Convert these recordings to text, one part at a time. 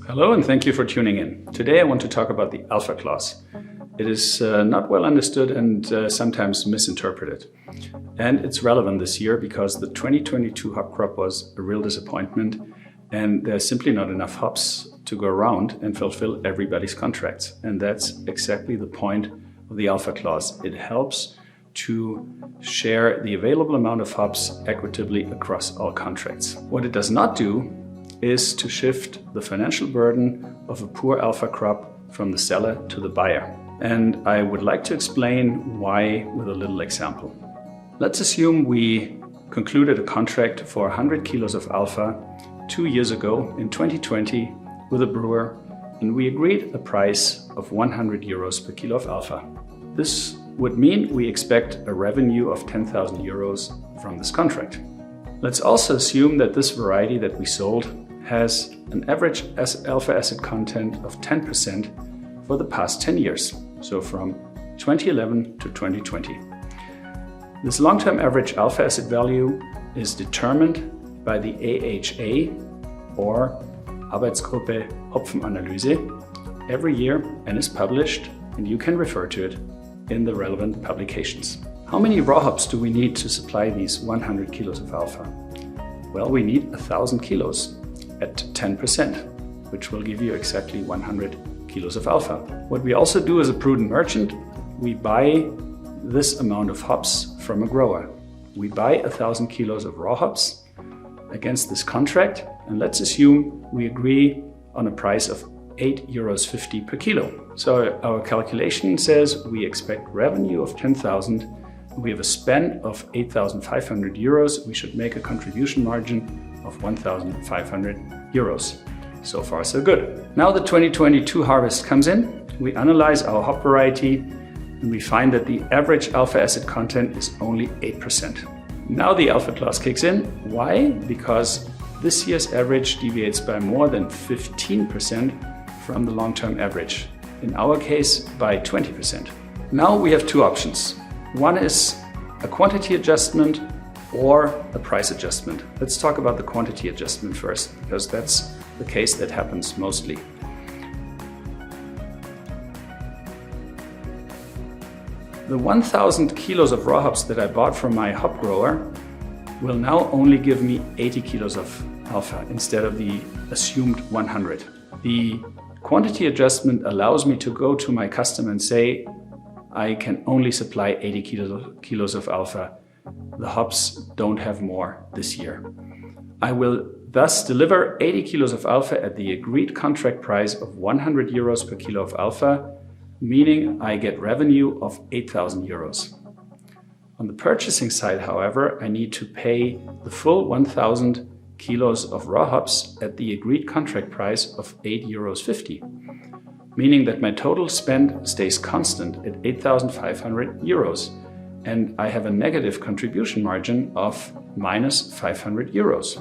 Hello and thank you for tuning in. Today I want to talk about the alpha clause. It is not well understood and sometimes misinterpreted. And it's relevant this year because the 2022 hop crop was a real disappointment and there's simply not enough hops to go around and fulfill everybody's contracts. And that's exactly the point of the alpha clause. It helps to share the available amount of hops equitably across all contracts. What it does not do is to shift the financial burden of a poor alpha crop from the seller to the buyer. And I would like to explain why with a little example. Let's assume we concluded a contract for 100 kilos of alpha 2 years ago in 2020 with a brewer, and we agreed a price of 100 euros per kilo of alpha. This would mean we expect a revenue of 10,000 euros from this contract. Let's also assume that this variety that we sold has an average alpha acid content of 10% for the past 10 years, so from 2011 to 2020. This long-term average alpha acid value is determined by the AHA, or Arbeitsgruppe Hopfenanalyse, every year and is published, and you can refer to it in the relevant publications. How many raw hops do we need to supply these 100 kilos of alpha? Well, we need 1,000 kilos at 10%, which will give you exactly 100 kilos of alpha. What we also do as a prudent merchant, we buy this amount of hops from a grower. We buy 1,000 kilos of raw hops against this contract, and let's assume we agree on a price of 8.50 euros per kilo. So our calculation says we expect revenue of 10,000. We have a spend of 8,500 euros. We should make a contribution margin of 1,500 euros. So far, so good. Now the 2022 harvest comes in. We analyze our hop variety and we find that the average alpha acid content is only 8%. Now the alpha clause kicks in. Why? Because this year's average deviates by more than 15% from the long-term average. In our case, by 20%. Now we have two options. One is a quantity adjustment or a price adjustment. Let's talk about the quantity adjustment first, because that's the case that happens mostly. The 1,000 kilos of raw hops that I bought from my hop grower will now only give me 80 kilos of alpha instead of the assumed 100. The quantity adjustment allows me to go to my customer and say, I can only supply 80 kilos of alpha. The hops don't have more this year. I will thus deliver 80 kilos of alpha at the agreed contract price of 100 euros per kilo of alpha, meaning I get revenue of 8,000 euros. On the purchasing side, however, I need to pay the full 1,000 kilos of raw hops at the agreed contract price of 8.50 euros, meaning that my total spend stays constant at 8,500 euros. And I have a negative contribution margin of minus 500 euros.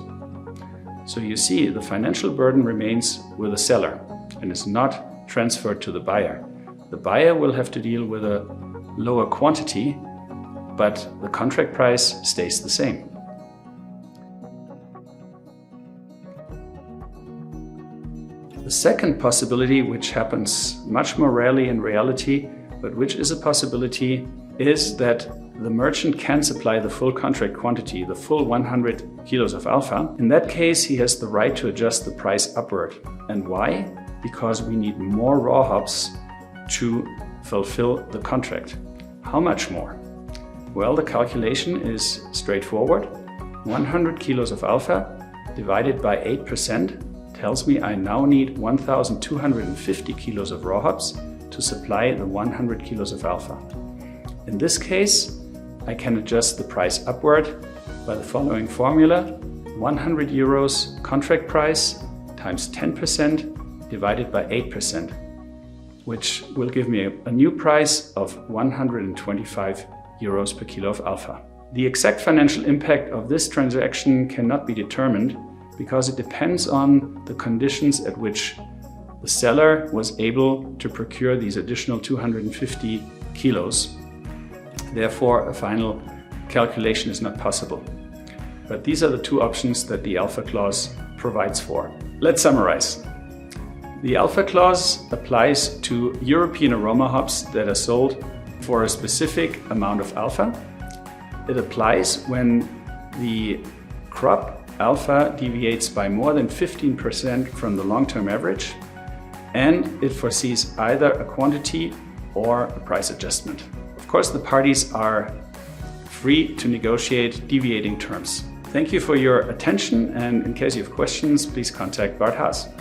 So you see, the financial burden remains with the seller and is not transferred to the buyer. The buyer will have to deal with a lower quantity, but the contract price stays the same. The second possibility, which happens much more rarely in reality, but which is a possibility, is that the merchant can supply the full contract quantity, the full 100 kilos of alpha. In that case, he has the right to adjust the price upward. And why? Because we need more raw hops to fulfill the contract. How much more? Well, the calculation is straightforward. 100 kilos of alpha divided by 8% tells me I now need 1,250 kilos of raw hops to supply the 100 kilos of alpha. In this case, I can adjust the price upward by the following formula: 100 euros contract price times 10% divided by 8%, which will give me a new price of 125 euros per kilo of alpha. The exact financial impact of this transaction cannot be determined because it depends on the conditions at which the seller was able to procure these additional 250 kilos. Therefore, a final calculation is not possible. But these are the two options that the alpha clause provides for. Let's summarize. The alpha clause applies to European aroma hops that are sold for a specific amount of alpha. It applies when the crop alpha deviates by more than 15% from the long-term average, and it foresees either a quantity or a price adjustment. Of course, the parties are free to negotiate deviating terms. Thank you for your attention, and in case you have questions, please contact BarthHaas.